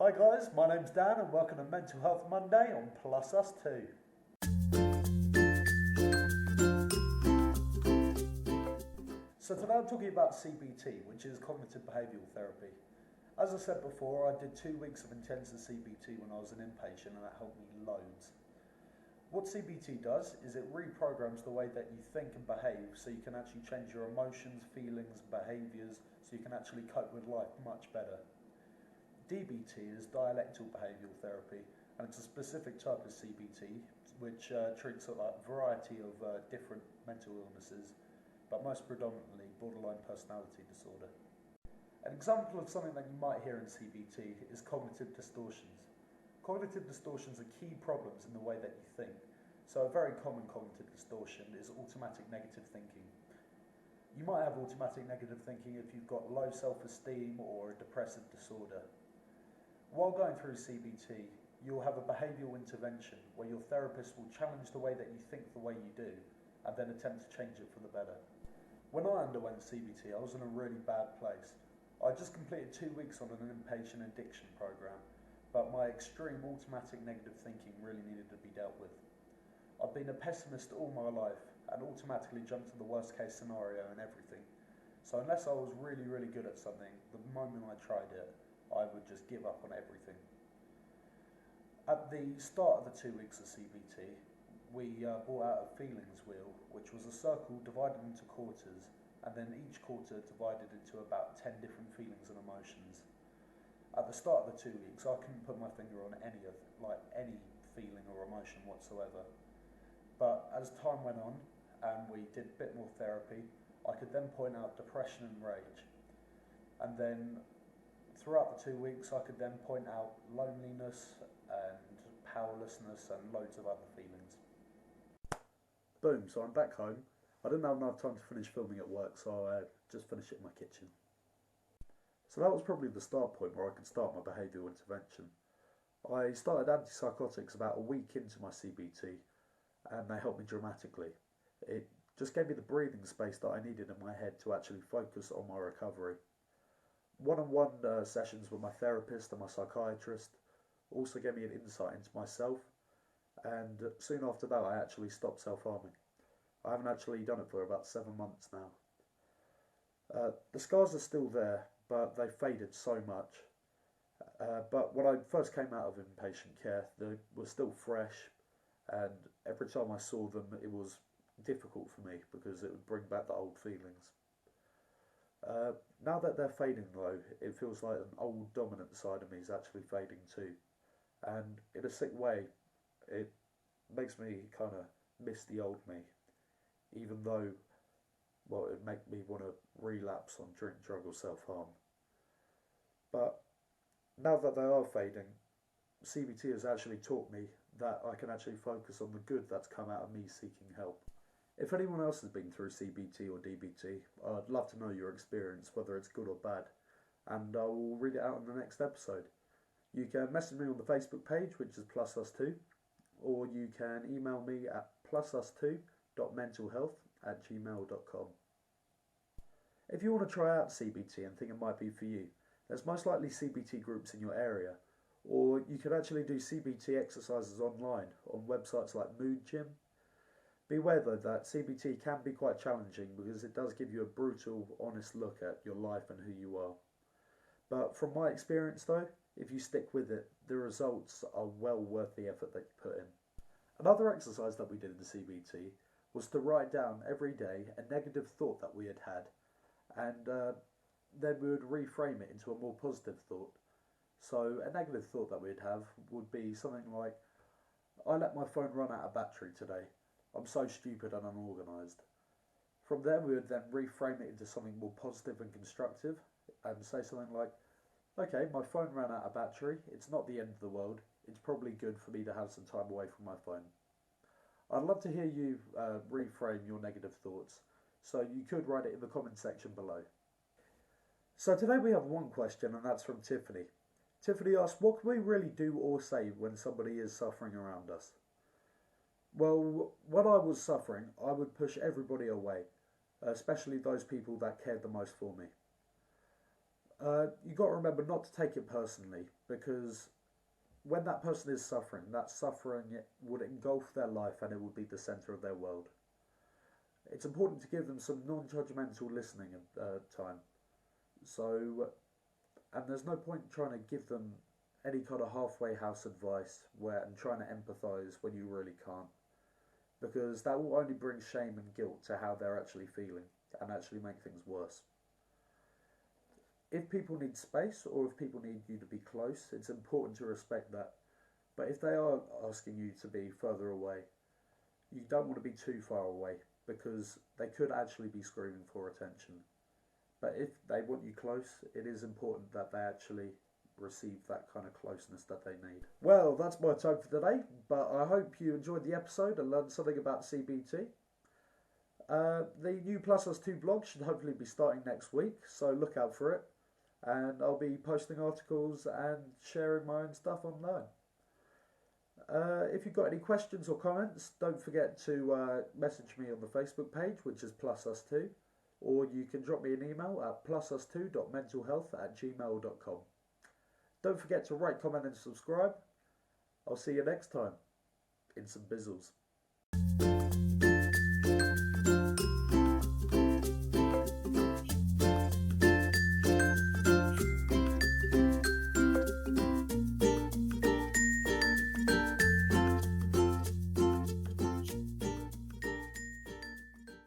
Hi guys, my name's Dan and welcome to Mental Health Monday on Plus Us 2. So today I'm talking about CBT, which is cognitive behavioural therapy. As I said before, I did 2 weeks of intensive CBT when I was an inpatient and that helped me loads. What CBT does is it reprograms the way that you think and behave so you can actually change your emotions, feelings, behaviours so you can actually cope with life much better. DBT is dialectical behavioural therapy, and it's a specific type of CBT which treats a variety of different mental illnesses, but most predominantly borderline personality disorder. An example of something that you might hear in CBT is cognitive distortions. Cognitive distortions are key problems in the way that you think, so a very common cognitive distortion is automatic negative thinking. You might have automatic negative thinking if you've got low self-esteem or a depressive disorder. While going through CBT, you'll have a behavioural intervention where your therapist will challenge the way that you think the way you do and then attempt to change it for the better. When I underwent CBT, I was in a really bad place. I just completed 2 weeks on an inpatient addiction program, but my extreme automatic negative thinking really needed to be dealt with. I've been a pessimist all my life and automatically jumped to the worst case scenario and everything. So unless I was really good at something, the moment I tried it, I would just give up on everything. At the start of the 2 weeks of CBT, we brought out a feelings wheel, which was a circle divided into quarters, and then each quarter divided into about 10 different feelings and emotions. At the start of the 2 weeks, I couldn't put my finger on any feeling or emotion whatsoever. But as time went on, and we did a bit more therapy, I could then point out depression and rage. And then throughout the 2 weeks, I could then point out loneliness and powerlessness and loads of other feelings. Boom, so I'm back home. I didn't have enough time to finish filming at work, so I just finished it in my kitchen. So that was probably the start point where I could start my behavioural intervention. I started antipsychotics about a week into my CBT, and they helped me dramatically. It just gave me the breathing space that I needed in my head to actually focus on my recovery. One-on-one sessions with my therapist and my psychiatrist also gave me an insight into myself, and soon after that I actually stopped self-harming. I haven't actually done it for about 7 months now. The scars are still there, but they've faded so much. But when I first came out of inpatient care, they were still fresh, and every time I saw them it was difficult for me because it would bring back the old feelings. Now that they're fading though, it feels like an old dominant side of me is actually fading too. And in a sick way, it makes me kind of miss the old me. Even though, well, it'd make me want to relapse on drink, drug or self-harm. But now that they are fading, CBT has actually taught me that I can actually focus on the good that's come out of me seeking help. If anyone else has been through CBT or DBT, I'd love to know your experience, whether it's good or bad, and I will read it out in the next episode. You can message me on the Facebook page, which is plusus2, or you can email me at plusus2.mentalhealth@gmail.com. If you want to try out CBT and think it might be for you, there's most likely CBT groups in your area, or you could actually do CBT exercises online on websites like Mood Gym. Be aware though that CBT can be quite challenging because it does give you a brutal, honest look at your life and who you are. But from my experience though, if you stick with it, the results are well worth the effort that you put in. Another exercise that we did in the CBT was to write down every day a negative thought that we had had, and then we would reframe it into a more positive thought. So a negative thought that we'd have would be something like, I let my phone run out of battery today. I'm so stupid and unorganised. From there we would then reframe it into something more positive and constructive and say something like, okay, my phone ran out of battery, it's not the end of the world, it's probably good for me to have some time away from my phone. I'd love to hear you reframe your negative thoughts, so you could write it in the comment section below. So today we have one question, and that's from Tiffany. Tiffany asks, what can we really do or say when somebody is suffering around us? Well, when I was suffering, I would push everybody away, especially those people that cared the most for me. You got to remember not to take it personally, because when that person is suffering, that suffering would engulf their life and it would be the centre of their world. It's important to give them some non-judgmental listening time. So, and there's no point trying to give them any kind of halfway house advice and trying to empathise when you really can't, because that will only bring shame and guilt to how they're actually feeling and actually make things worse. If people need space or if people need you to be close, it's important to respect that. But if they are asking you to be further away, you don't want to be too far away, because they could actually be screaming for attention. But if they want you close, it is important that they actually receive that kind of closeness that they need. Well, that's my time for today, but I hope you enjoyed the episode and learned something about CBT. The new Plus Us 2 blog should hopefully be starting next week, so look out for it. And I'll be posting articles and sharing my own stuff online. If you've got any questions or comments, don't forget to message me on the Facebook page, which is Plus Us 2, or you can drop me an email at plusus2.mentalhealth@gmail.com. Don't forget to rate, comment and subscribe. I'll see you next time in some bizzles.